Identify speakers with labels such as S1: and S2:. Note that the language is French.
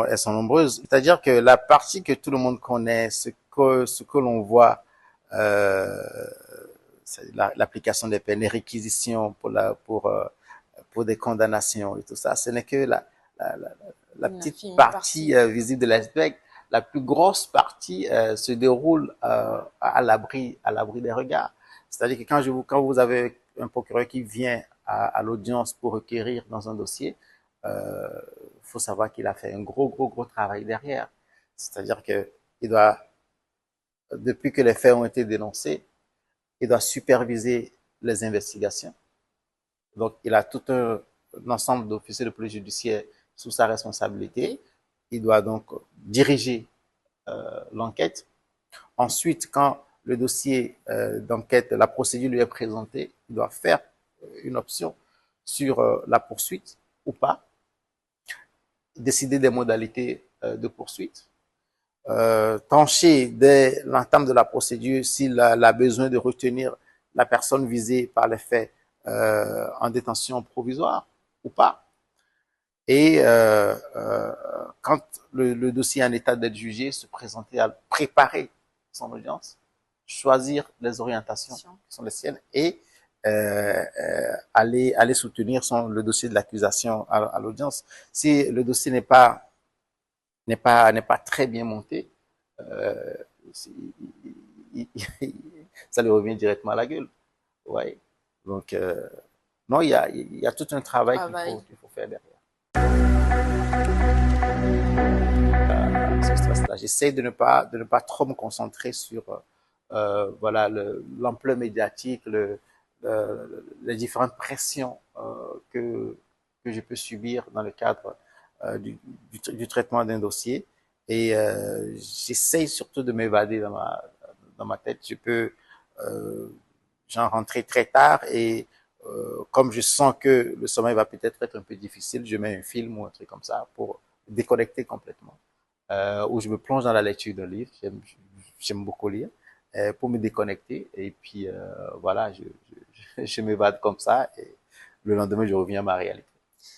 S1: elles sont nombreuses. C'est-à-dire que la partie que tout le monde connaît, ce que l'on voit, euh, c'est l'application des peines, les réquisitions pour des condamnations et tout ça, ce n'est que la, la, la
S2: Une
S1: petite
S2: infime
S1: partie
S2: partie.
S1: visible de l'iceberg. La plus grosse partie se déroule à l'abri des regards. C'est-à-dire que quand vous avez un procureur qui vient à l'audience pour requérir dans un dossier, faut savoir qu'il a fait un gros travail derrière. C'est-à-dire que il doit, depuis que les faits ont été dénoncés, il doit superviser les investigations. Donc, il a tout un ensemble d'officiers de police judiciaire sous sa responsabilité. Il doit donc diriger l'enquête. Ensuite, quand le dossier d'enquête, la procédure lui est présentée, il doit faire une option sur la poursuite ou pas, décider des modalités de poursuite, trancher dès l'entame de la procédure s'il a besoin de retenir la personne visée par les faits en détention provisoire ou pas. Et quand le dossier est en état d'être jugé, se présenter à préparer son audience, choisir les orientations qui sont les siennes et aller soutenir le dossier de l'accusation à l'audience. Si le dossier n'est pas très bien monté, euh, ça lui revient directement à la gueule. Ouais. Donc, non, il y a tout un travail
S2: Travail.
S1: qu'il faut faire derrière. Ce stress-là. J'essaie de ne pas trop me concentrer sur voilà, l'ampleur médiatique, les différentes pressions que je peux subir dans le cadre du traitement d'un dossier. Et j'essaie surtout de m'évader dans ma tête. Je peux j'en rentrer très tard et comme je sens que le sommeil va peut-être être un peu difficile, je mets un film ou un truc comme ça pour déconnecter complètement. Où je me plonge dans la lecture d'un livre. J'aime beaucoup lire pour me déconnecter. Et puis voilà, je m'évade comme ça et le lendemain, je reviens à ma réalité.